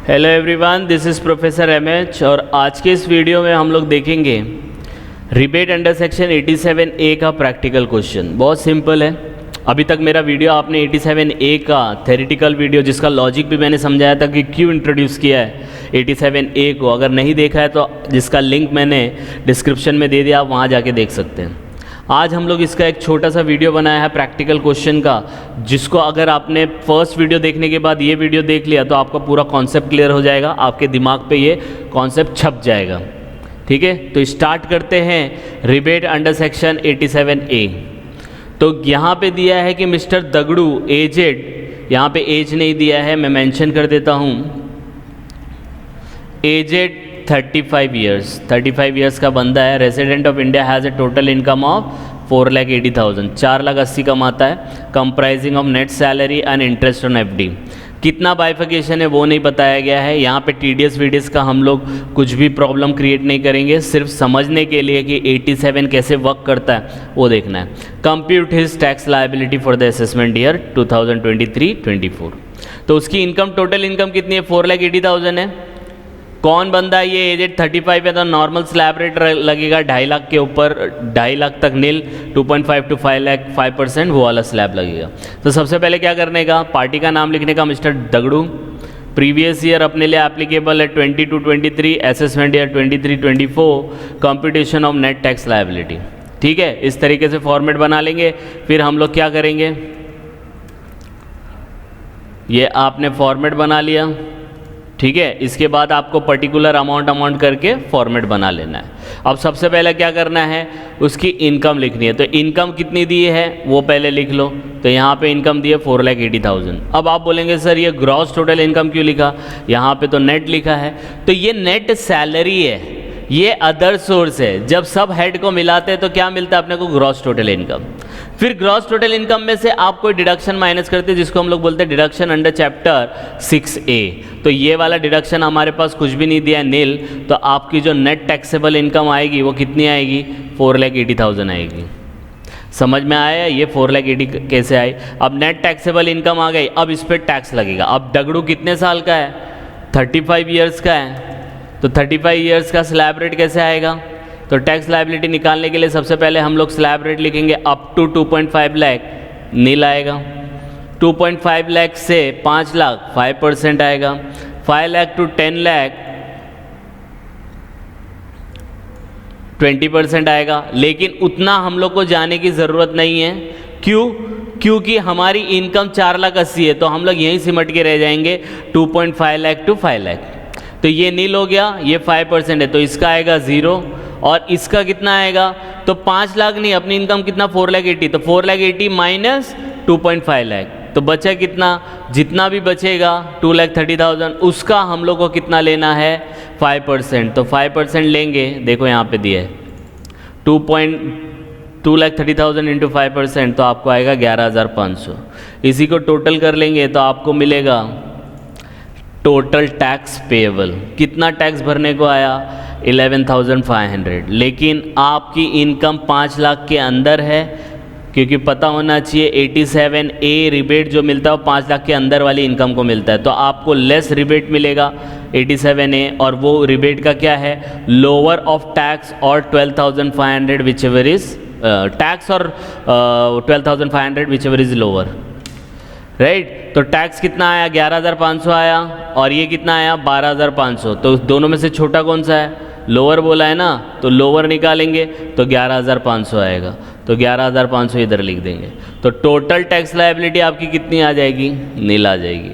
Hello everyone, this is professor MH और आज के इस वीडियो में हम लोग देखेंगे रिबेट अंडर सेक्शन 87A का प्रैक्टिकल क्वेश्चन। बहुत सिंपल है। अभी तक मेरा वीडियो आपने 87A का थेरेटिकल वीडियो जिसका लॉजिक भी मैंने समझाया था कि क्यों इंट्रोड्यूस किया है 87A को, अगर नहीं देखा है तो जिसका लिंक मैंने डिस्क्रिप्शन में दे दिया, आप वहाँ जाके देख सकते हैं। आज हम लोग इसका एक छोटा सा वीडियो बनाया है प्रैक्टिकल क्वेश्चन का, जिसको अगर आपने फर्स्ट वीडियो देखने के बाद ये वीडियो देख लिया तो आपका पूरा कॉन्सेप्ट क्लियर हो जाएगा, आपके दिमाग पे ये कॉन्सेप्ट छप जाएगा। ठीक है, तो स्टार्ट करते हैं रिबेट अंडर सेक्शन 87A। तो यहाँ पे दिया है कि मिस्टर दगड़ू एजेड, यहाँ पे एज नहीं दिया है, मैं मेंशन कर देता हूँ। एजेड 35 ईयर्स का बंदा है, resident of India, has a total income of 4,80,000, 4,80,000 कमाता है, comprising of net salary and interest on FD. कितना बाइफिकेशन है वो नहीं बताया गया है। यहाँ पे टीडीएस वीडीएस का हम लोग कुछ भी प्रॉब्लम क्रिएट नहीं करेंगे, सिर्फ समझने के लिए कि 87 कैसे वर्क करता है वो देखना है। Compute his tax liability for the assessment year 2023-24। तो उसकी इनकम, टोटल इनकम कितनी है? 4,80,000 है। कौन बंदा है ये? एजेड 35 है, तो नॉर्मल स्लैब रेट लगेगा 2.5 लाख के ऊपर, 2.5 लाख तक नील, 2.5 to 5 लाख 5% वो वाला स्लैब लगेगा। तो सबसे पहले क्या करने का, पार्टी का नाम लिखने का, मिस्टर दगड़ू। प्रीवियस ईयर अपने लिए एप्लीकेबल है 22-23, assessment year 23-24, computation of net tax liability. ठीक है, इस तरीके से फॉर्मेट बना लेंगे। फिर हम लोग क्या करेंगे, ये आपने फॉर्मेट बना लिया। ठीक है, इसके बाद आपको पर्टिकुलर अमाउंट करके फॉर्मेट बना लेना है। अब सबसे पहले क्या करना है, उसकी इनकम लिखनी है। तो इनकम कितनी दी है वो पहले लिख लो। तो यहाँ पे इनकम दी है 4,80,000। अब आप बोलेंगे सर ये ग्रॉस टोटल इनकम क्यों लिखा? यहाँ पे तो नेट लिखा है। तो ये नेट सैलरी है, ये अदर सोर्स है। जब सब हेड को मिलाते हैं तो क्या मिलता है अपने को? Gross total income. फिर ग्रॉस टोटल इनकम में से आप कोई डिडक्शन माइनस करते हैं, जिसको हम लोग बोलते हैं डिडक्शन अंडर चैप्टर 6A। तो ये वाला डिडक्शन हमारे पास कुछ भी नहीं दिया है, नील। तो आपकी जो नेट टैक्सेबल इनकम आएगी वो कितनी आएगी? 4,80,000 आएगी। समझ में आया ये 4,80,000 कैसे आई? अब नेट टैक्सेबल इनकम आ गई, अब इस पर टैक्स लगेगा। अब दगड़ू कितने साल का है? 35 ईयर्स का है। तो 35 ईयर्स का स्लैब रेट कैसे आएगा? तो टैक्स लायबिलिटी निकालने के लिए सबसे पहले हम लोग स्लैब रेट लिखेंगे अप टू 2.5 लाख, नील आएगा। 2.5 लाख से 5 लाख 5% आएगा। 5 लाख टू 10 लाख 20% आएगा। लेकिन उतना हम लोग को जाने की ज़रूरत नहीं है। क्यों? क्योंकि हमारी इनकम 4,80,000 है, तो हम लोग यहीं सिमट के रह जाएंगे 2.5 लाख टू 5 लाख। तो ये नील हो गया, ये 5% है, तो इसका आएगा 0। और इसका कितना आएगा? तो 5 लाख नहीं, अपनी इनकम कितना? 4,80,000। तो 4,80,000 माइनस 2.5 लाख, तो बचा कितना? जितना भी बचेगा 2,30,000, उसका हम लोग को कितना लेना है? 5%। तो 5% लेंगे, देखो यहाँ पे दिया है 2,30,000 इंटू 5%, तो आपको आएगा 11,500। इसी को टोटल कर लेंगे तो आपको मिलेगा टोटल टैक्स पेएबल। कितना टैक्स भरने को आया? 11,500। लेकिन आपकी इनकम 5 लाख के अंदर है, क्योंकि पता होना चाहिए 87A रिबेट जो मिलता है वो 5 लाख के अंदर वाली इनकम को मिलता है। तो आपको लेस रिबेट मिलेगा 87A, और वो रिबेट का क्या है? लोअर ऑफ टैक्स और 12,500 विच एवर इज टैक्स, और 12,500 which ever is lower, right. तो टैक्स कितना आया? 11,500 आया, और ये कितना आया? 12,500। तो दोनों में से छोटा कौन सा है? लोअर बोला है ना, तो लोअर निकालेंगे तो 11,500 आएगा। तो 11,500 इधर लिख देंगे। तो टोटल टैक्स लायबिलिटी आपकी कितनी आ जाएगी? नील आ जाएगी।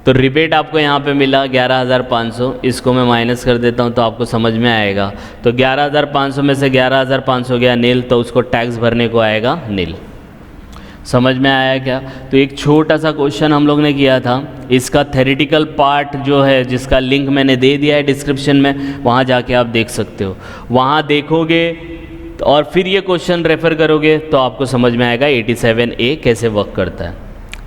तो रिबेट आपको यहाँ पे मिला 11,500। इसको मैं माइनस कर देता हूँ तो आपको समझ में आएगा। तो 11,500 में से 11,500 गया नील, तो उसको टैक्स भरने को आएगा नील। समझ में आया क्या? तो एक छोटा सा क्वेश्चन हम लोग ने किया था। इसका थेरेटिकल पार्ट जो है, जिसका लिंक मैंने दे दिया है डिस्क्रिप्शन में, वहाँ जाके आप देख सकते हो। वहाँ देखोगे और फिर ये क्वेश्चन रेफ़र करोगे तो आपको समझ में आएगा 87A कैसे वर्क करता है।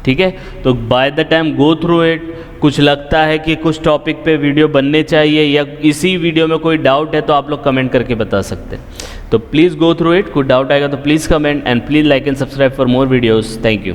ठीक है, तो by the time go through it. कुछ लगता है कि कुछ टॉपिक पे वीडियो बनने चाहिए या इसी वीडियो में कोई डाउट है तो आप लोग कमेंट करके बता सकते हैं। तो प्लीज़ गो थ्रू इट। कुछ डाउट आएगा तो please comment, and please like and subscribe for more videos. Thank you.